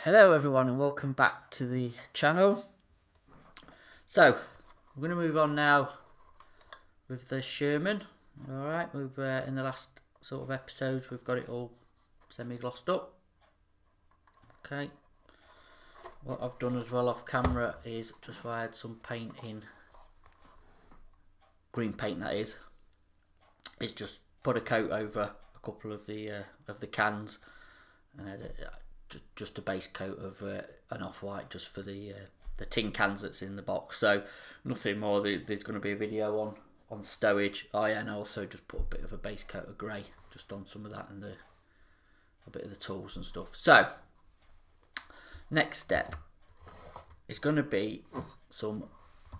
Hello everyone and welcome back to the channel. So we're going to move on now with the Sherman. Alright, we've in the last sort of episodes we've got it all semi-glossed up. Okay, what I've done as well off camera is just wired some paint in, green paint that is just put a coat over a couple of the cans and just a base coat of an off-white just for the tin cans that's in the box. So nothing more. There's going to be a video on stowage. And I also just put a bit of a base coat of grey just on some of that and a bit of the tools and stuff. So next step is going to be some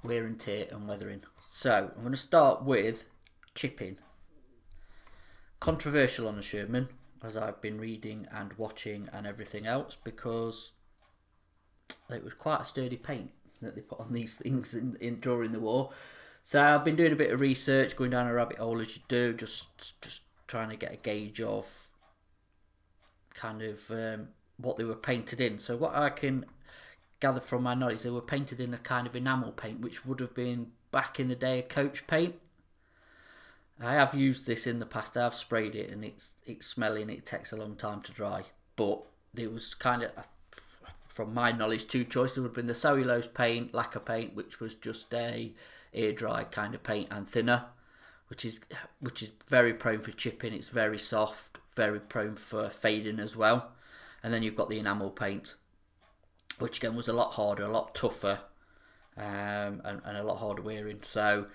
wear and tear and weathering. So I'm going to start with chipping. Controversial on the Sherman, as I've been reading and watching and everything else, because it was quite a sturdy paint that they put on these things in during the war. So I've been doing a bit of research, going down a rabbit hole as you do, just trying to get a gauge of kind of what they were painted in. So what I can gather from my knowledge, they were painted in a kind of enamel paint, which would have been back in the day a coach paint. I have used this in the past. I have sprayed it and it's smelly and it takes a long time to dry. But there was kind of, from my knowledge, two choices. There would have been the cellulose paint, lacquer paint, which was just a air dry kind of paint, and thinner, which is very prone for chipping. It's very soft, very prone for fading as well. And then you've got the enamel paint, which again was a lot harder, a lot tougher, and a lot harder wearing. So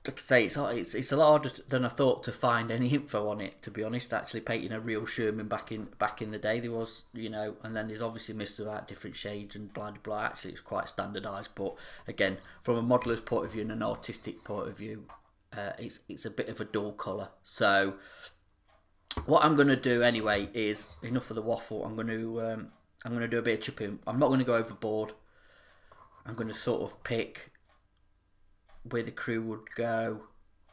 like I say, it's a lot harder than I thought to find any info on it, to be honest. Actually painting a real Sherman back in the day, there was, and then there's obviously myths about different shades and blah blah. Actually it's quite standardised, but again, from a modeller's point of view and an artistic point of view, it's a bit of a dull colour. So what I'm going to do anyway is, enough of the waffle, I'm going to do a bit of chipping. I'm not going to go overboard. I'm going to sort of pick where the crew would go,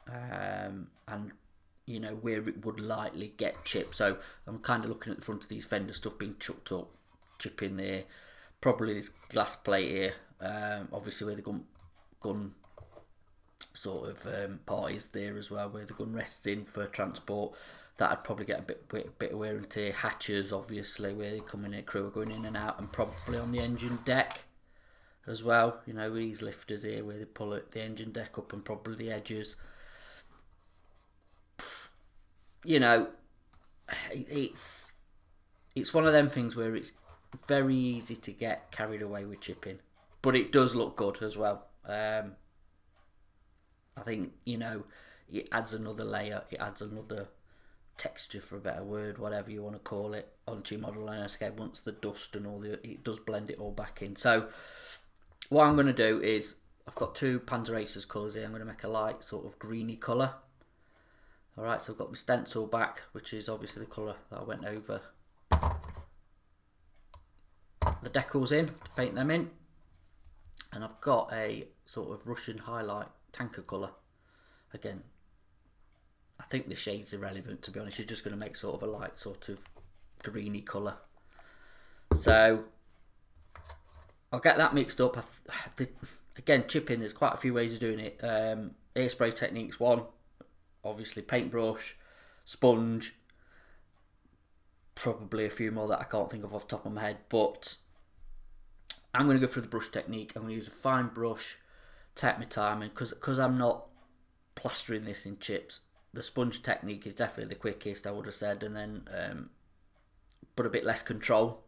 and where it would likely get chipped. So I'm kind of looking at the front of these fender stuff being chucked up, chipping there. Probably this glass plate here, obviously where the gun sort of part is there as well, where the gun rests in for transport. That'd probably get a bit of wear and tear. Hatches, obviously, where they come in, crew are going in and out, and probably on the engine deck as well, these lifters here where they pull the engine deck up, and probably the edges. It's one of them things where it's very easy to get carried away with chipping, but it does look good as well. I think it adds another layer, it adds another texture, for a better word, whatever you want to call it, onto your model landscape. Once the dust and it does blend it all back in. So what I'm going to do is, I've got two Panzer Racers colours here. I'm going to make a light sort of greeny colour. Alright, so I've got my stencil back, which is obviously the colour that I went over the decals in, to paint them in. And I've got a sort of Russian highlight tanker colour. Again, I think the shade's irrelevant, to be honest. You're just going to make sort of a light sort of greeny colour. So I'll get that mixed up. Again, chipping, there's quite a few ways of doing it. Air spray technique's one. Obviously paintbrush, sponge, probably a few more that I can't think of off the top of my head. But I'm going to go through the brush technique. I'm going to use a fine brush, take my time, and because I'm not plastering this in chips, the sponge technique is definitely the quickest, I would have said, and then but a bit less control.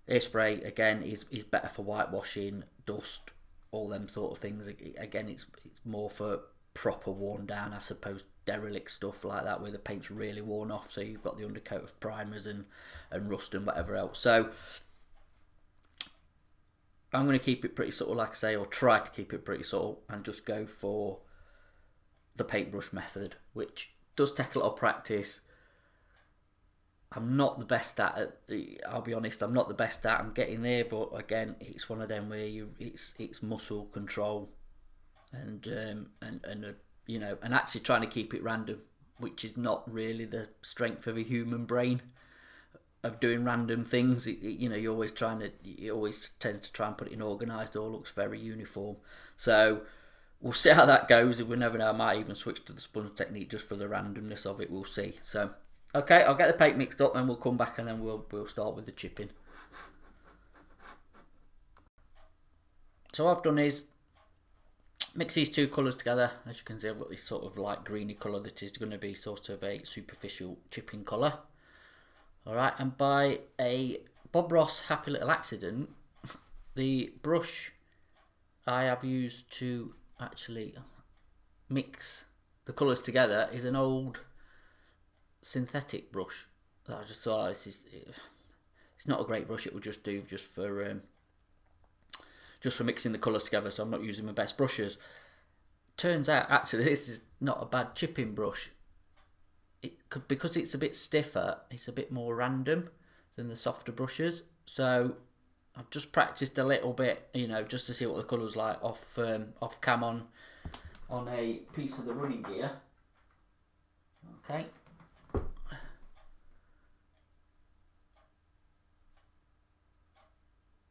Air spray, again, is better for whitewashing, dust, all them sort of things. Again, it's more for proper worn down, I suppose, derelict stuff like that, where the paint's really worn off, so you've got the undercoat of primers and rust and whatever else. So I'm going to keep it pretty subtle, like I say, or try to keep it pretty subtle, and just go for the paintbrush method, which does take a lot of practice. I'm not the best at it, I'll be honest. I'm not the best at. I'm getting there, but again, it's one of them where it's muscle control, and actually trying to keep it random, which is not really the strength of a human brain. of doing random things. You know, you always tends to try and put it in organised. All looks very uniform. So we'll see how that goes. We never know. I might even switch to the sponge technique just for the randomness of it. We'll see. So okay, I'll get the paint mixed up, and we'll come back, and then we'll start with the chipping. So what I've done is mix these two colours together. As you can see, I've got this sort of light greeny colour that is going to be sort of a superficial chipping colour. Alright, and by a Bob Ross happy little accident, the brush I have used to actually mix the colours together is an old synthetic brush that I just thought, it's not a great brush. It will just do just for mixing the colours together, so I'm not using my best brushes. Turns out actually this is not a bad chipping brush. Because it's a bit stiffer, it's a bit more random than the softer brushes. So I've just practiced a little bit, you know, just to see what the colour's like off cam on a piece of the running gear. Okay.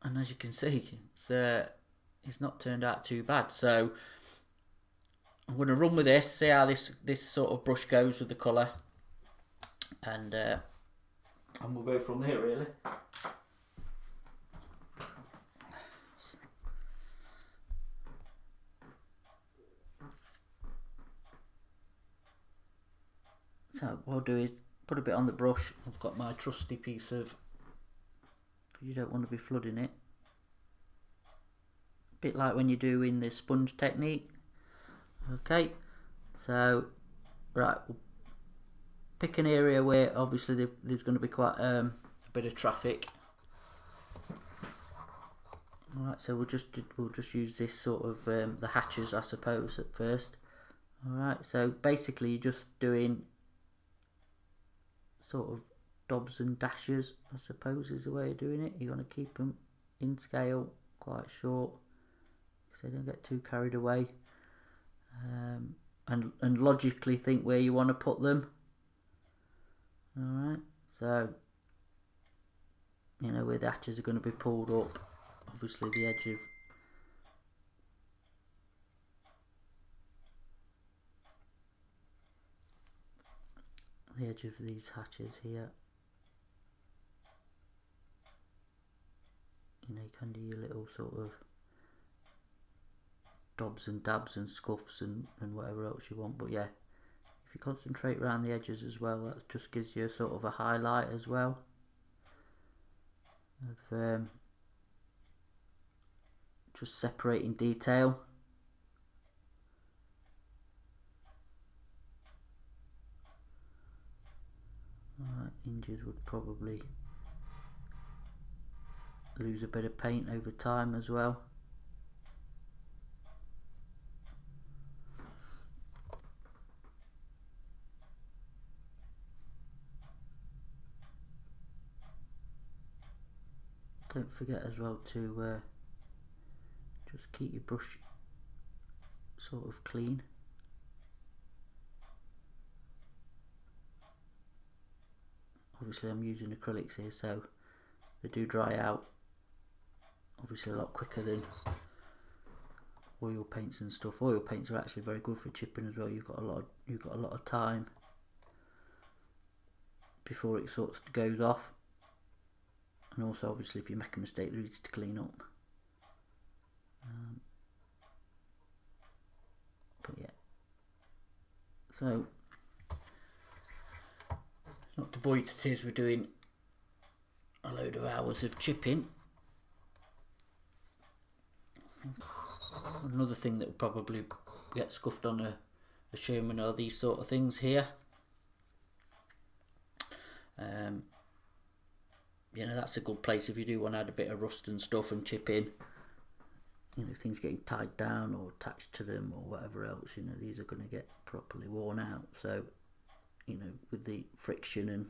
And as you can see, it's not turned out too bad. So I'm going to run with this, see how this sort of brush goes with the colour, and we'll go from there really. So what I'll do is put a bit on the brush. I've got my trusty piece of, you don't want to be flooding it, a bit like when you do in the sponge technique. Okay, so right, we'll pick an area where obviously there's going to be quite a bit of traffic. Alright, so we'll just use this sort of the hatches, I suppose, at first. Alright, so basically you're just doing sort of dobs and dashes, I suppose, is the way of doing it. You want to keep them in scale, quite short, so they don't get too carried away. And logically think where you want to put them. Alright, so you know where the hatches are going to be pulled up, obviously the edge of these hatches here. You know, you can do your little sort of dobs and dabs and scuffs and whatever else you want, but yeah, if you concentrate around the edges as well, that just gives you a sort of a highlight as well of just separating detail. Alright, hinges would probably lose a bit of paint over time as well. Don't forget as well to just keep your brush sort of clean. Obviously I'm using acrylics here, so they do dry out obviously a lot quicker than oil paints and stuff. Oil paints are actually very good for chipping as well. You've got a lot of time before it sort of goes off, and also obviously if you make a mistake they're easy to clean up. But yeah, so not to bore you to tears, we're doing a load of hours of chipping. Another thing that will probably get scuffed on a Sherman are these sort of things here. You know, that's a good place if you do want to add a bit of rust and stuff and chip in. You know, things getting tied down or attached to them or whatever else, you know, these are going to get properly worn out. So, you know, with the friction and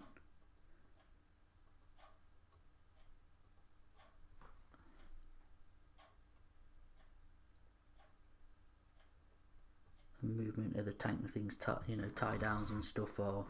movement of the tank and things, you know, tie downs and stuff, or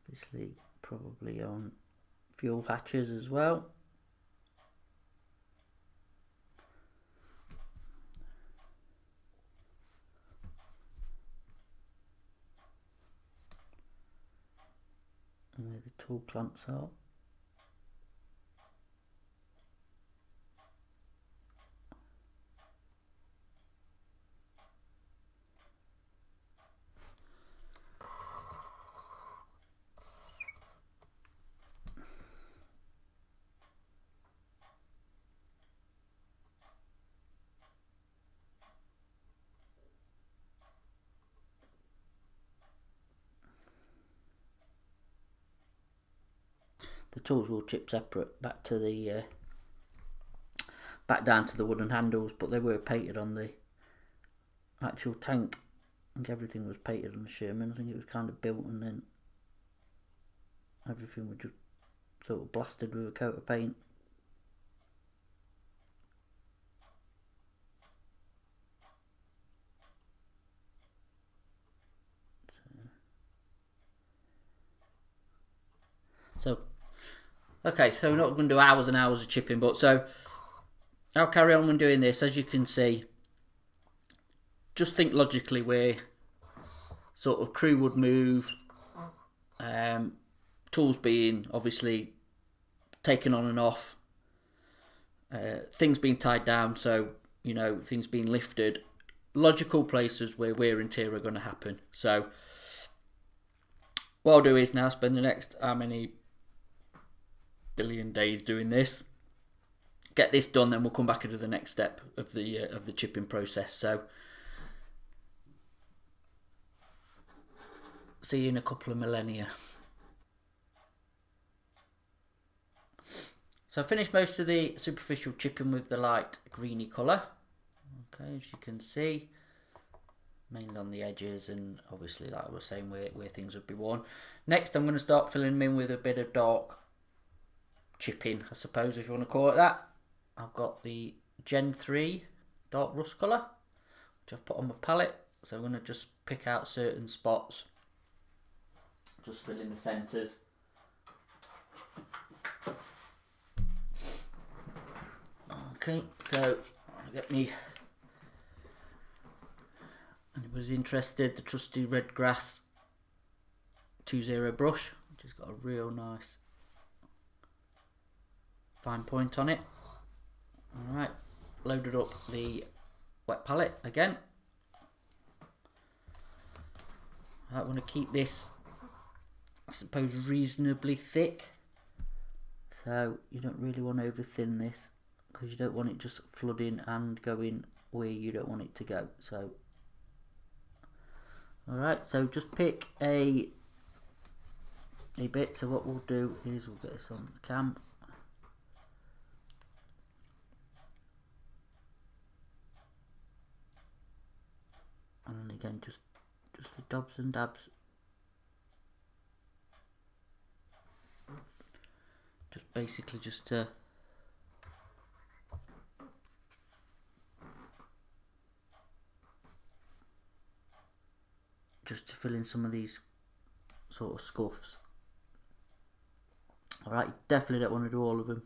Obviously, probably on fuel hatches as well. And where the tool clamps are. The tools will chip separate back to the back down to the wooden handles, but they were painted on the actual tank. I think everything was painted on the Sherman. I think it was kind of built and then everything was just sort of blasted with a coat of paint. So okay, so we're not going to do hours and hours of chipping, but so I'll carry on when doing this. As you can see, just think logically where sort of crew would move, tools being obviously taken on and off, things being tied down, so you know, things being lifted, logical places where wear and tear are going to happen. So what I'll do is now spend the next how many billion days doing this, get this done, then we'll come back into the next step of the chipping process. So see you in a couple of millennia. So I finished most of the superficial chipping with the light greeny colour. Okay, as you can see, mainly on the edges and obviously like I was saying where things would be worn. Next I'm going to start filling them in with a bit of dark chipping, I suppose if you want to call it that. I've got the Gen 3 dark rust colour, which I've put on my palette. So I'm going to just pick out certain spots, just fill in the centres. Okay, so I'll get me, anybody's interested, the trusty red grass 2.0 brush, which has got a real nice fine point on it. Alright, loaded up the wet palette again. I want to keep this, I suppose, reasonably thick. So you don't really want to over thin this because you don't want it just flooding and going where you don't want it to go. So alright, so just pick a bit. So what we'll do is we'll get this on the cam. And again, just the dobs and dabs. Just basically just to fill in some of these sort of scuffs. Alright, you definitely don't want to do all of them.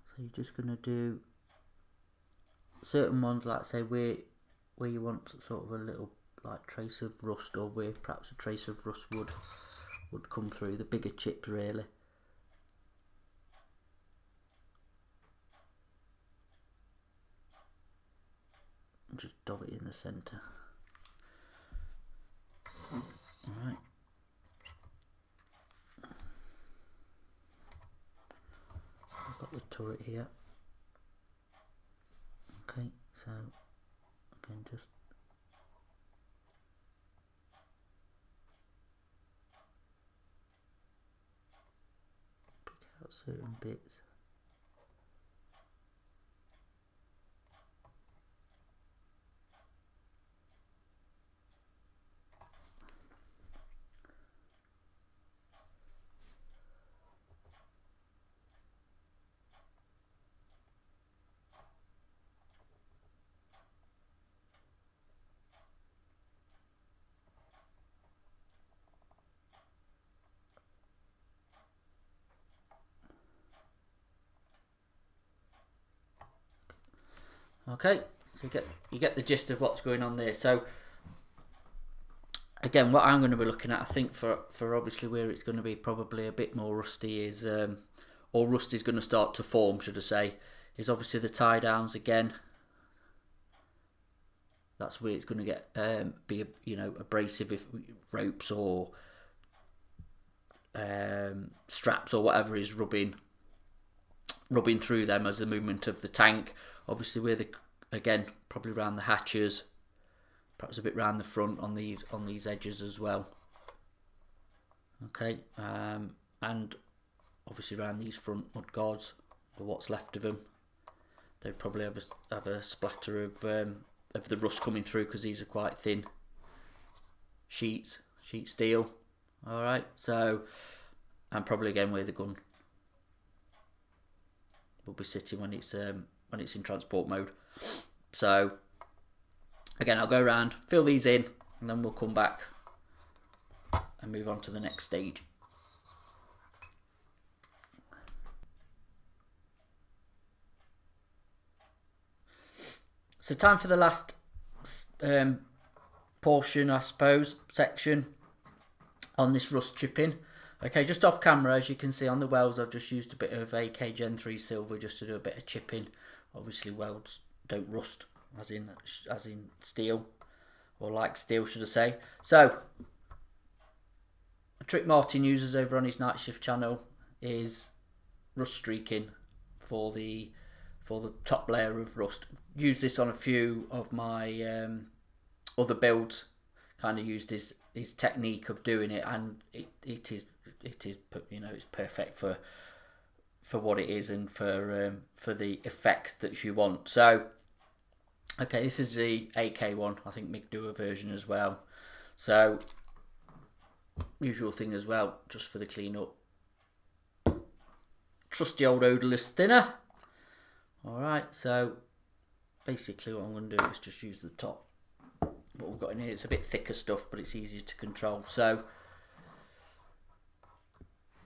So you're just going to do certain ones, like say where you want sort of a little like trace of rust, or where perhaps a trace of rust would come through, the bigger chips really. And just dab it in the centre. Alright. I've got the turret here. Okay, so again just pick out certain bits. Okay, so you get the gist of what's going on there. So again, what I'm going to be looking at, I think for obviously where it's going to be probably a bit more rusty is, or rust is going to start to form, should I say, is obviously the tie downs again. That's where it's going to get be abrasive if ropes or straps or whatever is rubbing through them as the movement of the tank. Obviously, again probably around the hatches, perhaps a bit round the front on these edges as well. Okay, and obviously around these front mud guards, or what's left of them, they probably have a splatter of the rust coming through because these are quite thin sheet steel. All right, so, and probably again where the gun will be sitting when it's in transport mode. So again, I'll go around, fill these in, and then we'll come back and move on to the next stage. So time for the last portion, I suppose, section on this rust chipping. Okay, just off camera, as you can see on the welds, I've just used a bit of AK Gen 3 silver just to do a bit of chipping. Obviously, welds don't rust, as in steel, or like steel, should I say. So, a trick Martin uses over on his night shift channel is rust streaking for the top layer of rust. Used this on a few of my other builds. Kind of used his technique of doing it, and it is it's perfect for what it is and for the effect that you want. So okay, this is the AK one. I think Mick do a version as well. So usual thing as well, just for the clean up. Trusty old odorless thinner. Alright, so basically what I'm going to do is just use the top. What we've got in here, it's a bit thicker stuff, but it's easier to control. So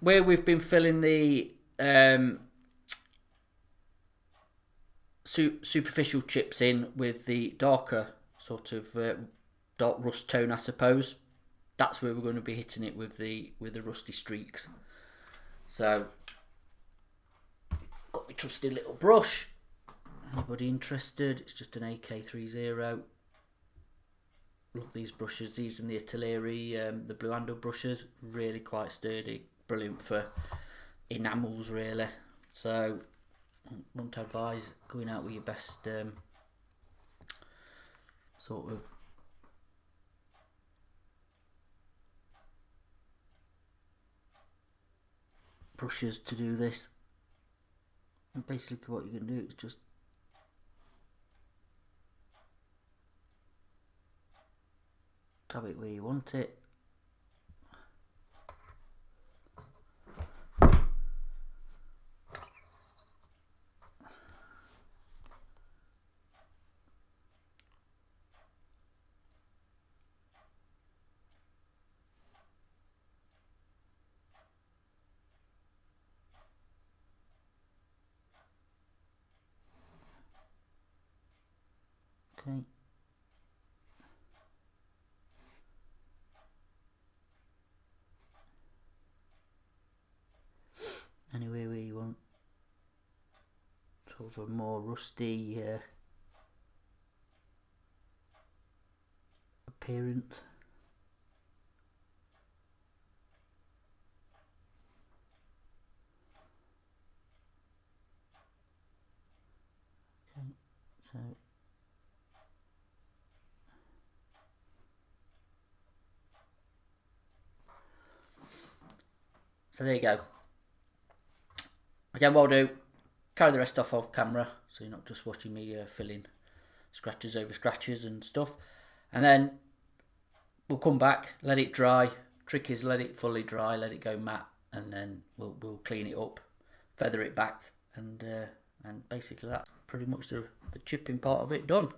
where we've been filling the superficial chips in with the darker sort of dark rust tone, I suppose, that's where we're going to be hitting it with the rusty streaks. So got my trusty little brush. Anybody interested? It's just an AK30. Love these brushes. These and the Atelieri, the blue handle brushes, really quite sturdy, brilliant for enamels really. So wouldn't advise going out with your best sort of brushes to do this. And basically what you can do is just have it where you want it. Okay. Anywhere where you want sort of more rusty appearance. Okay, so there you go. Again, what I'll do, carry the rest off camera, so you're not just watching me filling scratches over scratches and stuff. And then we'll come back, let it dry. Trick is let it fully dry, let it go matte, and then we'll clean it up, feather it back, and basically that's pretty much the chipping part of it done.